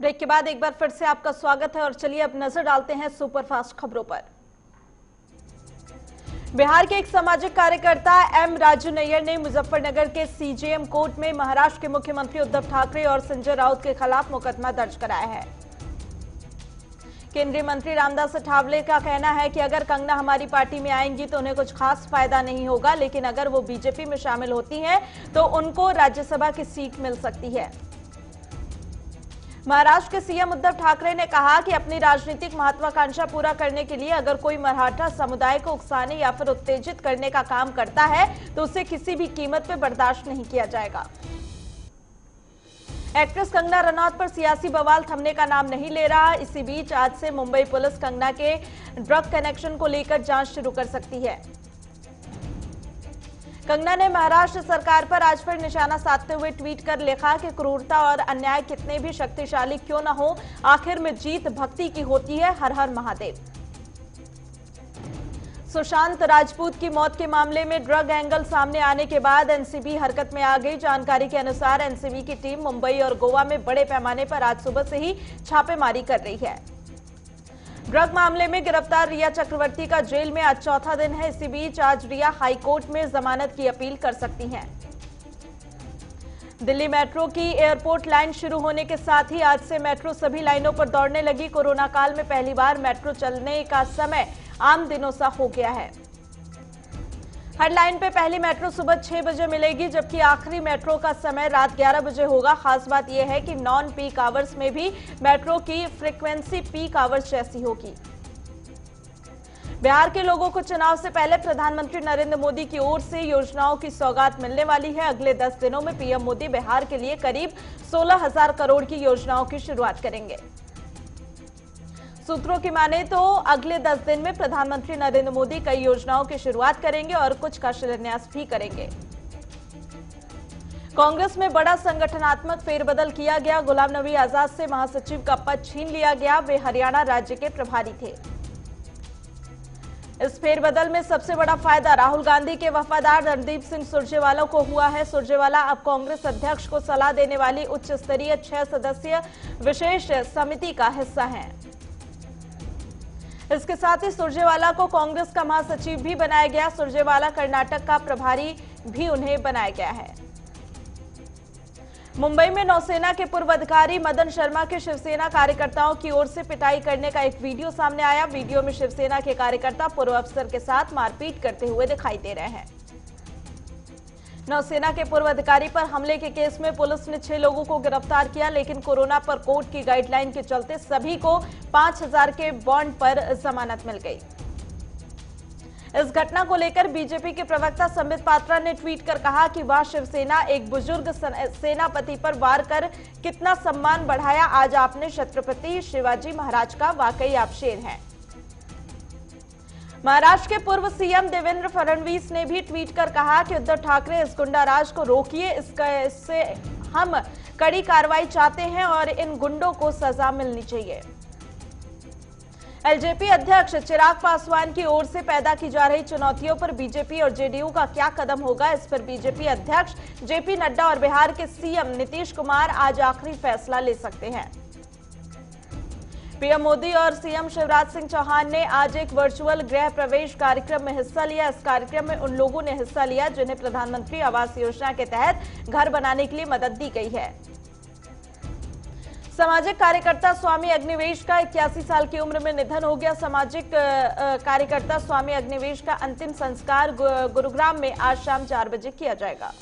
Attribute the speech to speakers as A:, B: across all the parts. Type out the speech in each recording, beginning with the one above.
A: Break के बाद एक बार फिर से आपका स्वागत है और चलिए अब नजर डालते हैं सुपरफास्ट खबरों पर। बिहार के एक सामाजिक कार्यकर्ता एम राजू नैयर ने मुजफ्फरनगर के सीजेएम कोर्ट में महाराष्ट्र के मुख्यमंत्री उद्धव ठाकरे और संजय राउत के खिलाफ मुकदमा दर्ज कराया है। केंद्रीय मंत्री रामदास अठावले का कहना है कि अगर कंगना हमारी पार्टी में आएंगी तो उन्हें कुछ खास फायदा नहीं होगा, लेकिन अगर वो बीजेपी में शामिल होती हैं तो उनको राज्यसभा की सीट मिल सकती है। महाराष्ट्र के सीएम उद्धव ठाकरे ने कहा कि अपनी राजनीतिक महत्वाकांक्षा पूरा करने के लिए अगर कोई मराठा समुदाय को उकसाने या फिर उत्तेजित करने का काम करता है तो उसे किसी भी कीमत पे बर्दाश्त नहीं किया जाएगा। एक्ट्रेस कंगना रनौत पर सियासी बवाल थमने का नाम नहीं ले रहा। इसी बीच आज से मुंबई पुलिस कंगना के ड्रग कनेक्शन को लेकर जांच शुरू कर सकती है। कंगना ने महाराष्ट्र सरकार पर आज फिर निशाना साधते हुए ट्वीट कर लिखा कि क्रूरता और अन्याय कितने भी शक्तिशाली क्यों न हो, आखिर में जीत भक्ति की होती है। हर हर महादेव। सुशांत राजपूत की मौत के मामले में ड्रग एंगल सामने आने के बाद एनसीबी हरकत में आ गई। जानकारी के अनुसार एनसीबी की टीम मुंबई और गोवा में बड़े पैमाने पर आज सुबह से ही छापेमारी कर रही है। ड्रग मामले में गिरफ्तार रिया चक्रवर्ती का जेल में आज चौथा दिन है। इसी बीच आज रिया हाईकोर्ट में जमानत की अपील कर सकती हैं। दिल्ली मेट्रो की एयरपोर्ट लाइन शुरू होने के साथ ही आज से मेट्रो सभी लाइनों पर दौड़ने लगी। कोरोना काल में पहली बार मेट्रो चलने का समय आम दिनों सा हो गया है। हर लाइन पे पहली मेट्रो सुबह 6 बजे मिलेगी, जबकि आखिरी मेट्रो का समय रात 11 बजे होगा। खास बात यह है कि नॉन पीक आवर्स में भी मेट्रो की फ्रीक्वेंसी पीक आवर्स जैसी होगी। बिहार के लोगों को चुनाव से पहले प्रधानमंत्री नरेंद्र मोदी की ओर से योजनाओं की सौगात मिलने वाली है। अगले 10 दिनों में पीएम मोदी बिहार के लिए करीब 16,000 करोड़ की योजनाओं की शुरुआत करेंगे। सूत्रों की माने तो अगले 10 दिन में प्रधानमंत्री नरेंद्र मोदी कई योजनाओं की शुरुआत करेंगे और कुछ का शिलान्यास भी करेंगे। कांग्रेस में बड़ा संगठनात्मक फेरबदल किया गया। गुलाम नबी आजाद से महासचिव का पद छीन लिया गया। वे हरियाणा राज्य के प्रभारी थे। इस फेरबदल में सबसे बड़ा फायदा राहुल गांधी के वफादार रणदीप सिंह सुरजेवाला को हुआ है। सुरजेवाला अब कांग्रेस अध्यक्ष को सलाह देने वाली उच्च स्तरीय 6 सदस्यीय विशेष समिति का हिस्सा हैं। इसके साथ ही सुरजेवाला को कांग्रेस का महासचिव भी बनाया गया। सुरजेवाला कर्नाटक का प्रभारी भी उन्हें बनाया गया है। मुंबई में नौसेना के पूर्व अधिकारी मदन शर्मा के शिवसेना कार्यकर्ताओं की ओर से पिटाई करने का एक वीडियो सामने आया। वीडियो में शिवसेना के कार्यकर्ता पूर्व अफसर के साथ मारपीट करते हुए दिखाई दे रहे हैं। नौसेना के पूर्व अधिकारी पर हमले के केस में पुलिस ने 6 लोगों को गिरफ्तार किया, लेकिन कोरोना पर कोर्ट की गाइडलाइन के चलते सभी को 5,000 के बॉन्ड पर जमानत मिल गई। इस घटना को लेकर बीजेपी के प्रवक्ता संबित पात्रा ने ट्वीट कर कहा कि वह शिवसेना एक बुजुर्ग सेनापति पर वार कर कितना सम्मान बढ़ाया। आज आपने छत्रपति शिवाजी महाराज का, वाकई आप शेर हैं। महाराष्ट्र के पूर्व सीएम देवेंद्र फडणवीस ने भी ट्वीट कर कहा कि उद्धव ठाकरे इस गुंडा राज को रोकिए, इससे हम कड़ी कार्रवाई चाहते हैं और इन गुंडों को सजा मिलनी चाहिए। एलजेपी अध्यक्ष चिराग पासवान की ओर से पैदा की जा रही चुनौतियों पर बीजेपी और जेडीयू का क्या कदम होगा, इस पर बीजेपी अध्यक्ष जेपी नड्डा और बिहार के सीएम नीतीश कुमार आज आखिरी फैसला ले सकते हैं। पीएम मोदी और सीएम शिवराज सिंह चौहान ने आज एक वर्चुअल गृह प्रवेश कार्यक्रम में हिस्सा लिया। इस कार्यक्रम में उन लोगों ने हिस्सा लिया जिन्हें प्रधानमंत्री आवास योजना के तहत घर बनाने के लिए मदद दी गई है। सामाजिक कार्यकर्ता स्वामी अग्निवेश का 81 साल की उम्र में निधन हो गया। सामाजिक कार्यकर्ता स्वामी अग्निवेश का अंतिम संस्कार गुरुग्राम में आज शाम 4 बजे किया जाएगा।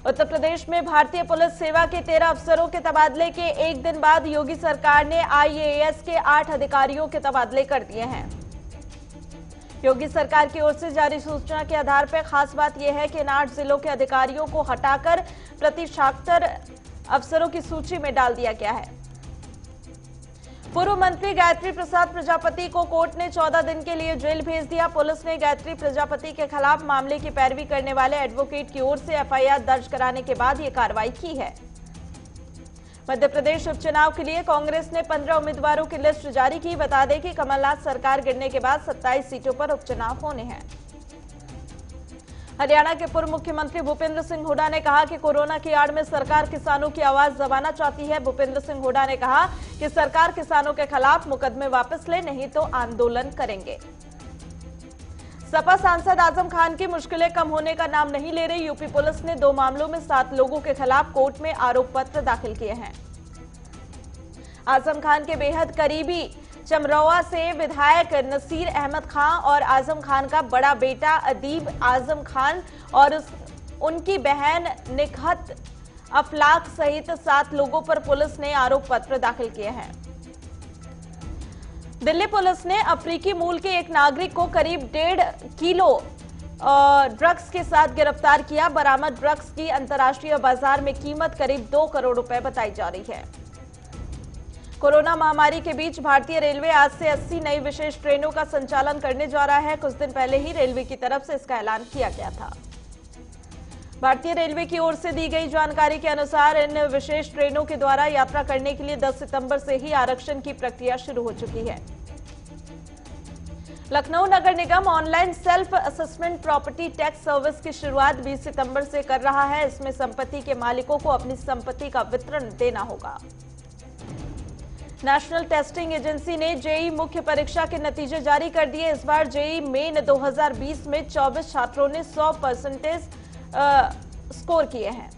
A: उत्तर प्रदेश में भारतीय पुलिस सेवा के 13 अफसरों के तबादले के एक दिन बाद योगी सरकार ने आईएएस के 8 अधिकारियों के तबादले कर दिए हैं। योगी सरकार की ओर से जारी सूचना के आधार पर खास बात यह है कि इन 8 जिलों के अधिकारियों को हटाकर प्रतिष्ठातर अफसरों की सूची में डाल दिया गया है। पूर्व मंत्री गायत्री प्रसाद प्रजापति को कोर्ट ने 14 दिन के लिए जेल भेज दिया। पुलिस ने गायत्री प्रजापति के खिलाफ मामले की पैरवी करने वाले एडवोकेट की ओर से एफआईआर दर्ज कराने के बाद यह कार्रवाई की है। मध्य प्रदेश उपचुनाव के लिए कांग्रेस ने 15 उम्मीदवारों की लिस्ट जारी की। बता दें कि कमलनाथ सरकार गिरने के बाद 27 सीटों पर उपचुनाव होने हैं। हरियाणा के पूर्व मुख्यमंत्री भूपेंद्र सिंह हुड्डा ने कहा कि कोरोना की आड़ में सरकार किसानों की आवाज दबाना चाहती है। भूपेंद्र सिंह हुड्डा ने कहा कि सरकार किसानों के खिलाफ मुकदमे वापस ले, नहीं तो आंदोलन करेंगे। सपा सांसद आजम खान की मुश्किलें कम होने का नाम नहीं ले रही। यूपी पुलिस ने 2 मामलों में 7 लोगों के खिलाफ कोर्ट में आरोप पत्र दाखिल किए हैं। आजम खान के बेहद करीबी चमरौआ से विधायक नसीर अहमद खान और आजम खान का बड़ा बेटा अदीब आजम खान और उनकी बहन निकहत अफलाक सहित 7 लोगों पर पुलिस ने आरोप पत्र दाखिल किए हैं। दिल्ली पुलिस ने अफ्रीकी मूल के एक नागरिक को करीब 1.5 किलो ड्रग्स के साथ गिरफ्तार किया। बरामद ड्रग्स की अंतर्राष्ट्रीय बाजार में कीमत करीब 2 करोड़ रुपए बताई जा रही है। कोरोना महामारी के बीच भारतीय रेलवे आज से 80 नई विशेष ट्रेनों का संचालन करने जा रहा है। कुछ दिन पहले ही रेलवे की तरफ से इसका ऐलान किया गया था। भारतीय रेलवे की ओर से दी गई जानकारी के अनुसार इन विशेष ट्रेनों के द्वारा यात्रा करने के लिए 10 सितंबर से ही आरक्षण की प्रक्रिया शुरू हो चुकी है। लखनऊ नगर निगम online self assessment property tax service की शुरुआत 20 सितंबर से कर रहा है। इसमें संपत्ति के मालिकों को अपनी संपत्ति का विवरण देना होगा। नेशनल टेस्टिंग एजेंसी ने जेईई मुख्य परीक्षा के नतीजे जारी कर दिए। इस बार जेईई मेन 2020 में 24 छात्रों ने 100% स्कोर किए हैं।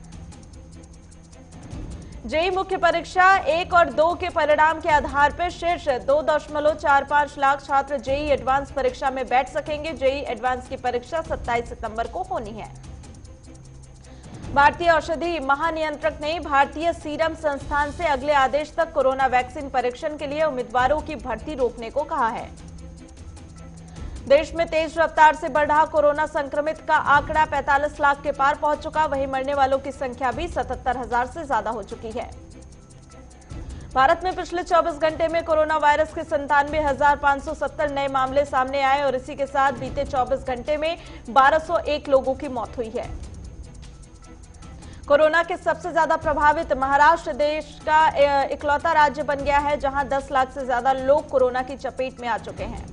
A: जेईई मुख्य परीक्षा 1 और 2 के परिणाम के आधार पर शीर्ष 2.45 लाख छात्र जेईई एडवांस परीक्षा में बैठ सकेंगे। जेईई एडवांस की परीक्षा 27 सितंबर को होनी है। भारतीय औषधि महानियंत्रक ने भारतीय सीरम संस्थान से अगले आदेश तक कोरोना वैक्सीन परीक्षण के लिए उम्मीदवारों की भर्ती रोकने को कहा है। देश में तेज रफ्तार से बढ़ा कोरोना संक्रमित का आंकड़ा 45 लाख के पार पहुंच चुका। वहीं मरने वालों की संख्या भी 77,000 से ज्यादा हो चुकी है। भारत में पिछले 24 घंटे में कोरोना वायरस के 97,570 नए मामले सामने आए और इसी के साथ बीते 24 घंटे में 1201 लोगों की मौत हुई है। कोरोना के सबसे ज्यादा प्रभावित महाराष्ट्र देश का इकलौता राज्य बन गया है, जहां 10 लाख से ज्यादा लोग कोरोना की चपेट में आ चुके हैं।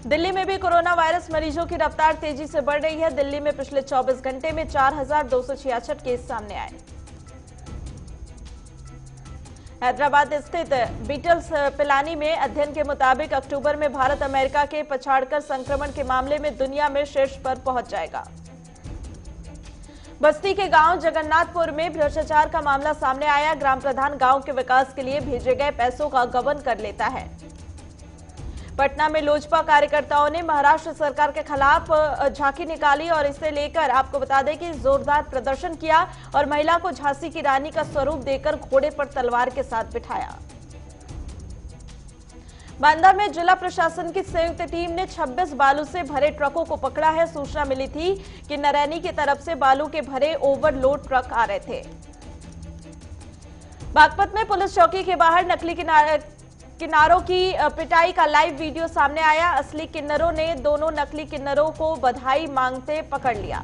A: दिल्ली में भी कोरोना वायरस मरीजों की रफ्तार तेजी से बढ़ रही है। दिल्ली में पिछले 24 घंटे में 4,266 केस सामने आए। हैदराबाद स्थित बीटल्स पिलानी में अध्ययन के मुताबिक अक्टूबर में भारत अमेरिका के पछाड़कर संक्रमण के मामले में दुनिया में शीर्ष पर पहुंच जाएगा। बस्ती के गांव जगन्नाथपुर में भ्रष्टाचार का मामला सामने आया। ग्राम प्रधान गांव के विकास के लिए भेजे गए पैसों का गबन कर लेता है। पटना में लोजपा कार्यकर्ताओं ने महाराष्ट्र सरकार के खिलाफ झांकी निकाली और इसे लेकर आपको बता दें कि जोरदार प्रदर्शन किया और महिला को झांसी की रानी का स्वरूप देकर घोड़े पर तलवार के साथ बिठाया। बांदा में जिला प्रशासन की संयुक्त टीम ने 26 बालू से भरे ट्रकों को पकड़ा है। सूचना मिली थी कि नरैनी की तरफ से बालू के भरे ओवरलोड ट्रक आ रहे थे। बागपत में पुलिस चौकी के बाहर नकली किन्नरों की पिटाई का लाइव वीडियो सामने आया। असली किन्नरों ने दोनों नकली किन्नरों को बधाई मांगते पकड़ लिया।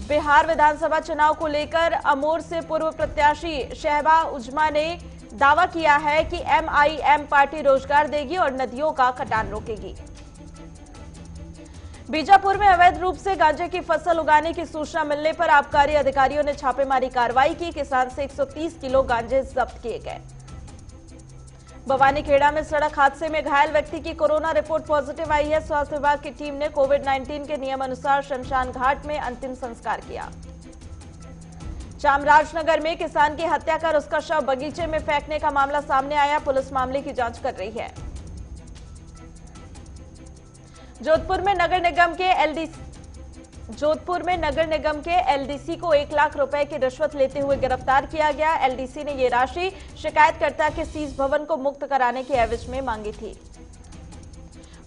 A: बिहार विधानसभा चुनाव को लेकर अमोर से पूर्व प्रत्याशी शहबा उजमा ने दावा किया है कि MIM पार्टी रोजगार देगी और नदियों का कटान रोकेगी। बीजापुर में अवैध रूप से गांजे की फसल उगाने की सूचना मिलने पर आबकारी अधिकारियों ने छापेमारी कार्रवाई की। किसान से 130 किलो गांजे जब्त किए गए। भवानीखेड़ा में सड़क हादसे में घायल व्यक्ति की कोरोना रिपोर्ट पॉजिटिव आई है। स्वास्थ्य विभाग की टीम ने कोविड-19 के नियमानुसार शमशान घाट में अंतिम संस्कार किया। चामराजनगर में किसान की हत्या कर उसका शव बगीचे में फेंकने का मामला सामने आया। पुलिस मामले की जांच कर रही है। जोधपुर में नगर निगम के LDC को 1 लाख रुपए की रिश्वत लेते हुए गिरफ्तार किया गया। LDC ने ये राशि शिकायतकर्ता के सीस भवन को मुक्त कराने के एवज में मांगी थी।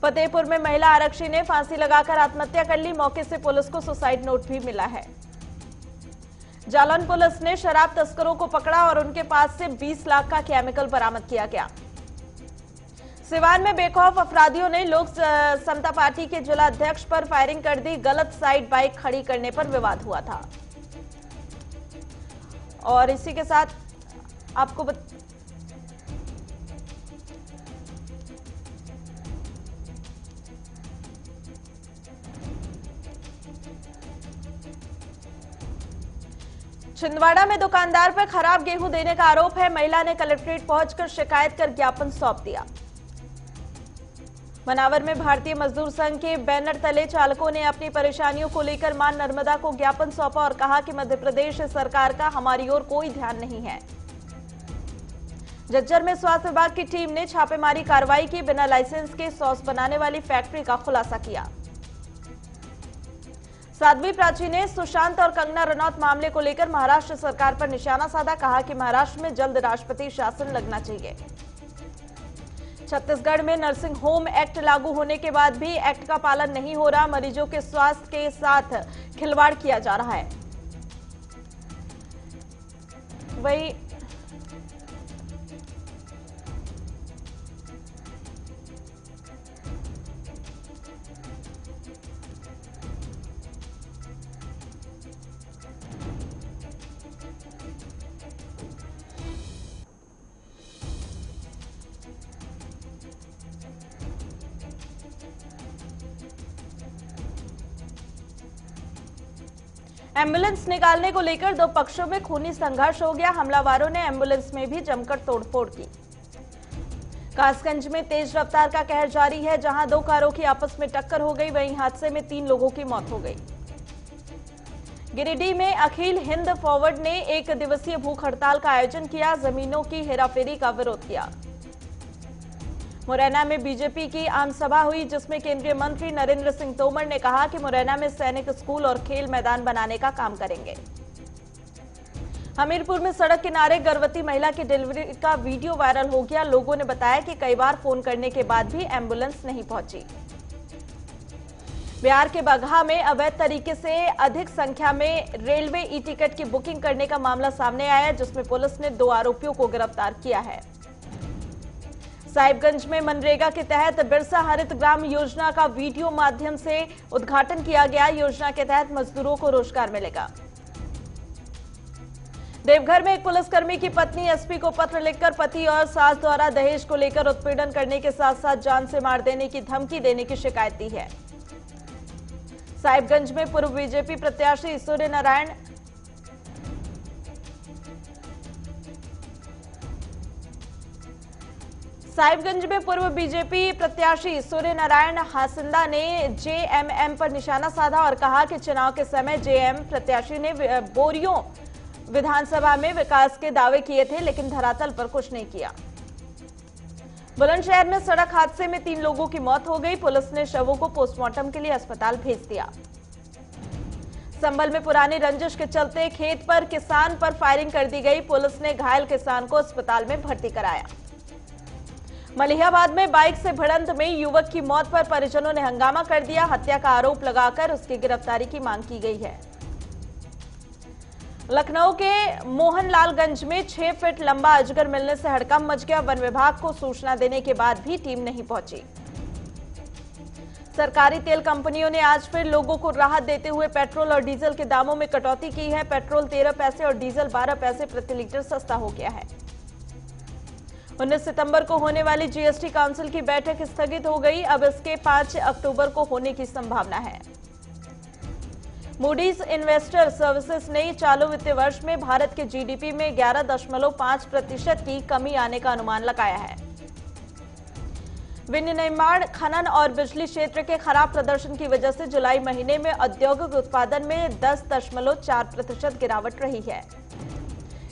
A: फतेहपुर में महिला आरक्षी ने फांसी लगाकर आत्महत्या कर ली। मौके से पुलिस को सुसाइड नोट भी मिला है। जालौन पुलिस ने शराब तस्करों को पकड़ा और उनके पास से 20 लाख का केमिकल बरामद किया गया। सिवान में बेखौफ अपराधियों ने लोक समता पार्टी के जिला अध्यक्ष पर फायरिंग कर दी। गलत साइड बाइक खड़ी करने पर विवाद हुआ था। और इसी के साथ आपको छिंदवाड़ा में दुकानदार पर खराब गेहूं देने का आरोप है। महिला ने कलेक्ट्रेट पहुंचकर शिकायत कर ज्ञापन सौंप दिया। मनावर में भारतीय मजदूर संघ के बैनर तले चालकों ने अपनी परेशानियों को लेकर मां नर्मदा को ज्ञापन सौंपा और कहा कि मध्य प्रदेश सरकार का हमारी ओर कोई ध्यान नहीं है। झज्जर में स्वास्थ्य विभाग की टीम ने छापेमारी कार्रवाई की। बिना लाइसेंस के सॉस बनाने वाली फैक्ट्री का खुलासा किया। साध्वी प्राची ने सुशांत और कंगना रनौत मामले को लेकर महाराष्ट्र सरकार पर निशाना साधा। कहा कि महाराष्ट्र में जल्द राष्ट्रपति शासन लगना चाहिए। छत्तीसगढ़ में नर्सिंग होम एक्ट लागू होने के बाद भी एक्ट का पालन नहीं हो रहा। मरीजों के स्वास्थ्य के साथ खिलवाड़ किया जा रहा है। वही एम्बुलेंस निकालने को लेकर दो पक्षों में खूनी संघर्ष हो गया। हमलावरों ने एम्बुलेंस में भी जमकर तोड़फोड़ की। कासगंज में तेज रफ्तार का कहर जारी है, जहां दो कारों की आपस में टक्कर हो गई। वहीं हादसे में 3 लोगों की मौत हो गई। गिरिडीह में अखिल हिंद फॉरवर्ड ने 1 दिवसीय भूख हड़ताल का आयोजन किया। जमीनों की हेराफेरी का विरोध किया। मुरैना में बीजेपी की आम सभा हुई, जिसमें केंद्रीय मंत्री नरेंद्र सिंह तोमर ने कहा कि मुरैना में सैनिक स्कूल और खेल मैदान बनाने का काम करेंगे। हमीरपुर में सड़क किनारे गर्भवती महिला की डिलीवरी का वीडियो वायरल हो गया। लोगों ने बताया कि कई बार फोन करने के बाद भी एम्बुलेंस नहीं पहुंची। बिहार के बगहा में अवैध तरीके से अधिक संख्या में रेलवे ई टिकट की बुकिंग करने का मामला सामने आया, जिसमें पुलिस ने 2 आरोपियों को गिरफ्तार किया है। साहिबगंज में मनरेगा के तहत बिरसा हरित ग्राम योजना का वीडियो माध्यम से उद्घाटन किया गया। योजना के तहत मजदूरों को रोजगार मिलेगा। देवघर में एक पुलिसकर्मी की पत्नी एसपी को पत्र लिखकर पति और सास द्वारा दहेज को लेकर उत्पीड़न करने के साथ साथ जान से मार देने की धमकी देने की शिकायत दी है। साहिबगंज में पूर्व बीजेपी प्रत्याशी सूर्य नारायण हासिंदा ने जेएमएम पर निशाना साधा और कहा कि चुनाव के समय जेएम प्रत्याशी ने बोरियों विधानसभा में विकास के दावे किए थे, लेकिन धरातल पर कुछ नहीं किया। बुलंदशहर में सड़क हादसे में 3 लोगों की मौत हो गई। पुलिस ने शवों को पोस्टमार्टम के लिए अस्पताल भेज दिया। संभल में पुरानी रंजिश के चलते खेत पर किसान पर फायरिंग कर दी गई। पुलिस ने घायल किसान को अस्पताल में भर्ती कराया। मलिहाबाद में बाइक से भिड़ंत में युवक की मौत पर परिजनों ने हंगामा कर दिया। हत्या का आरोप लगाकर उसकी गिरफ्तारी की मांग की गई है। लखनऊ के मोहनलालगंज में 6 फीट लंबा अजगर मिलने से हड़कंप मच गया। वन विभाग को सूचना देने के बाद भी टीम नहीं पहुंची। सरकारी तेल कंपनियों ने आज फिर लोगों को राहत देते हुए पेट्रोल और डीजल के दामों में कटौती की है। पेट्रोल 13 पैसे और डीजल 12 पैसे प्रति लीटर सस्ता हो गया है। 19 सितंबर को होने वाली जीएसटी काउंसिल की बैठक स्थगित हो गई। अब इसके 5 अक्टूबर को होने की संभावना है। मूडीज इन्वेस्टर सर्विसेज ने चालू वित्तीय वर्ष में भारत के जीडीपी में 11.5% की कमी आने का अनुमान लगाया है। विनिर्माण, खनन और बिजली क्षेत्र के खराब प्रदर्शन की वजह से जुलाई महीने में औद्योगिक उत्पादन में 10.4% गिरावट रही है।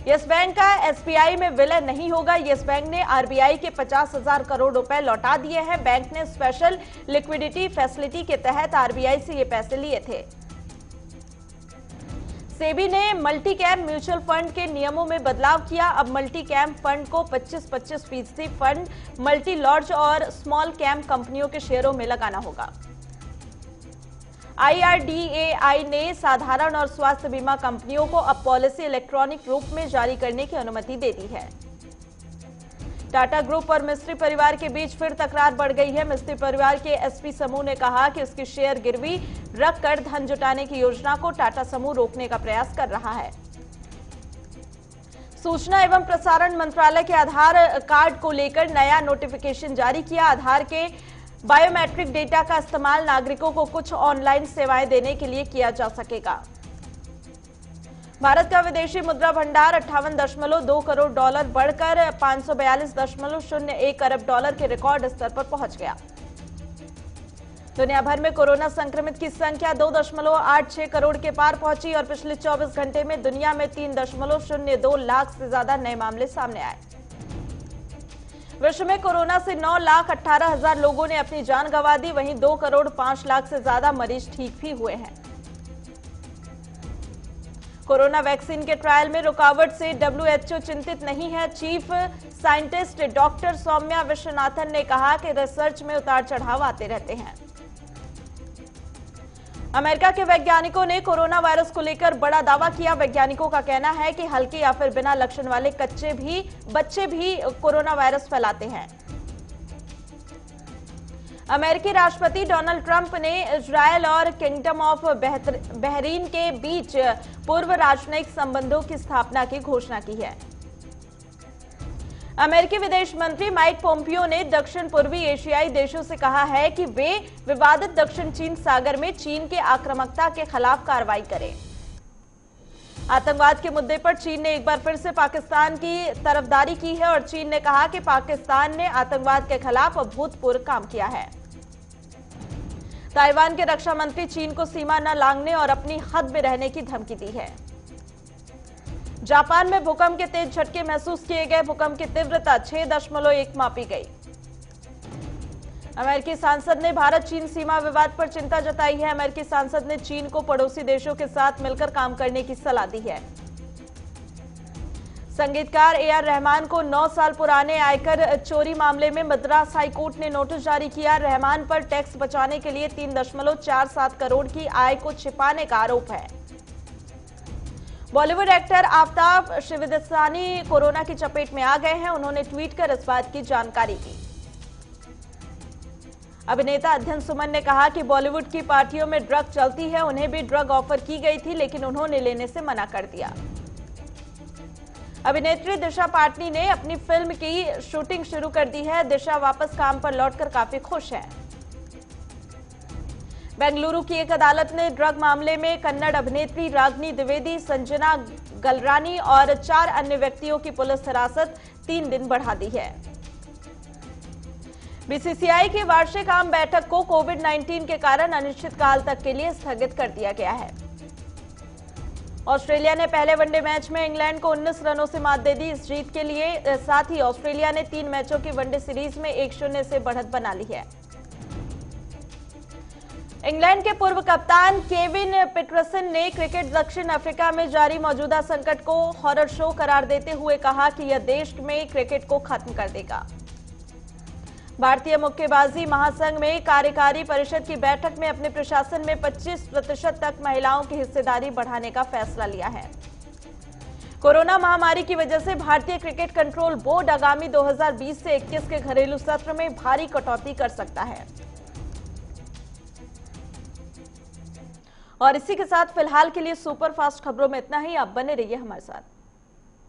A: यस बैंक का एसबीआई में विलय नहीं होगा। यस बैंक ने आरबीआई के 50,000 करोड़ रुपए लौटा दिए हैं। बैंक ने स्पेशल लिक्विडिटी फैसिलिटी के तहत आरबीआई से ये पैसे लिए थे। सेबी ने मल्टी कैप म्यूचुअल फंड के नियमों में बदलाव किया। अब मल्टी कैप फंड को 25-25% फंड मल्टी लॉर्ज और स्मॉल कैप कंपनियों के शेयरों में लगाना होगा। आईआरडीएआई ने साधारण और स्वास्थ्य बीमा कंपनियों को अब पॉलिसी इलेक्ट्रॉनिक रूप में जारी करने की अनुमति दे दी है। टाटा ग्रुप और मिस्त्री परिवार के बीच फिर तकरार बढ़ गई है। मिस्त्री परिवार के एसपी समूह ने कहा कि उसकी शेयर गिरवी रखकर धन जुटाने की योजना को टाटा समूह रोकने का प्रयास कर रहा है। सूचना एवं प्रसारण मंत्रालय के आधार कार्ड को लेकर नया नोटिफिकेशन जारी किया। आधार के बायोमेट्रिक डेटा का इस्तेमाल नागरिकों को कुछ ऑनलाइन सेवाएं देने के लिए किया जा सकेगा। भारत का विदेशी मुद्रा भंडार 58.2 करोड़ डॉलर बढ़कर 542.01 अरब डॉलर के रिकॉर्ड स्तर पर पहुंच गया। दुनिया भर में कोरोना संक्रमित की संख्या 2.86 करोड़ के पार पहुंची और पिछले 24 घंटे में दुनिया में 3.02 लाख से ज्यादा नए मामले सामने आए। विश्व में कोरोना से 9,18,000 लोगों ने अपनी जान गंवा दी, वहीं 2 करोड़ 5 लाख से ज्यादा मरीज ठीक भी हुए हैं। कोरोना वैक्सीन के ट्रायल में रुकावट से WHO चिंतित नहीं है। Chief scientist doctor Soumya Vishwanathan ने कहा कि रिसर्च में उतार चढ़ाव आते रहते हैं। अमेरिका के वैज्ञानिकों ने कोरोना वायरस को लेकर बड़ा दावा किया। वैज्ञानिकों का कहना है कि हल्के या फिर बिना लक्षण वाले बच्चे भी कोरोना वायरस फैलाते हैं। अमेरिकी राष्ट्रपति डोनाल्ड ट्रंप ने इजरायल और किंगडम ऑफ बहरीन के बीच पूर्व राजनयिक संबंधों की स्थापना की घोषणा की है। अमेरिकी विदेश मंत्री माइक पोम्पियो ने दक्षिण पूर्वी एशियाई देशों से कहा है कि वे विवादित दक्षिण चीन सागर में चीन के आक्रामकता के खिलाफ कार्रवाई करें। आतंकवाद के मुद्दे पर चीन ने एक बार फिर से पाकिस्तान की तरफदारी की है और चीन ने कहा कि पाकिस्तान ने आतंकवाद के खिलाफ अभूतपूर्व काम किया है। ताइवान के रक्षा मंत्री चीन को सीमा न लांघने और अपनी हद में रहने की धमकी दी है। जापान में भूकंप के तेज झटके महसूस किए गए। भूकंप की तीव्रता 6.1 मापी गई। अमेरिकी सांसद ने भारत चीन सीमा विवाद पर चिंता जताई है। अमेरिकी सांसद ने चीन को पड़ोसी देशों के साथ मिलकर काम करने की सलाह दी है। संगीतकार AR रहमान को 9 साल पुराने आयकर चोरी मामले में मद्रास हाईकोर्ट ने नोटिस जारी किया। रहमान पर टैक्स बचाने के लिए 3.47 करोड़ की आय को छिपाने का आरोप है। बॉलीवुड एक्टर आफ्ताब शिवदसानी कोरोना की चपेट में आ गए हैं। उन्होंने ट्वीट कर इस बात की जानकारी दी। अभिनेता अध्ययन सुमन ने कहा कि बॉलीवुड की पार्टियों में ड्रग चलती है। उन्हें भी ड्रग ऑफर की गई थी, लेकिन उन्होंने लेने से मना कर दिया। अभिनेत्री दिशा पाटनी ने अपनी फिल्म की शूटिंग शुरू कर दी है। दिशा वापस काम पर लौटकर काफी खुश है। बेंगलुरु की एक अदालत ने ड्रग मामले में कन्नड़ अभिनेत्री रागिनी द्विवेदी, संजना गलरानी और 4 अन्य व्यक्तियों की पुलिस हिरासत 3 दिन बढ़ा दी है। BCCI की वार्षिक आम बैठक को कोविड-19 के कारण अनिश्चितकाल तक के लिए स्थगित कर दिया गया है। ऑस्ट्रेलिया ने पहले वनडे मैच में इंग्लैंड को 19 रनों से मात दे दी। इस जीत के लिए साथ ही ऑस्ट्रेलिया ने 3 मैचों की वनडे सीरीज में 1-0 से बढ़त बना ली है। इंग्लैंड के पूर्व कप्तान केविन पीटरसन ने क्रिकेट दक्षिण अफ्रीका में जारी मौजूदा संकट को हॉरर शो करार देते हुए कहा कि यह देश में क्रिकेट को खत्म कर देगा। भारतीय मुक्केबाजी महासंघ में कार्यकारी परिषद की बैठक में अपने प्रशासन में 25% तक महिलाओं की हिस्सेदारी बढ़ाने का फैसला लिया है। कोरोना महामारी की वजह से भारतीय क्रिकेट कंट्रोल बोर्ड आगामी 2020 से 21 के घरेलू सत्र में भारी कटौती कर सकता है। और इसी के साथ फिलहाल के लिए सुपरफास्ट खबरों में इतना ही। आप बने रहिए हमारे साथ।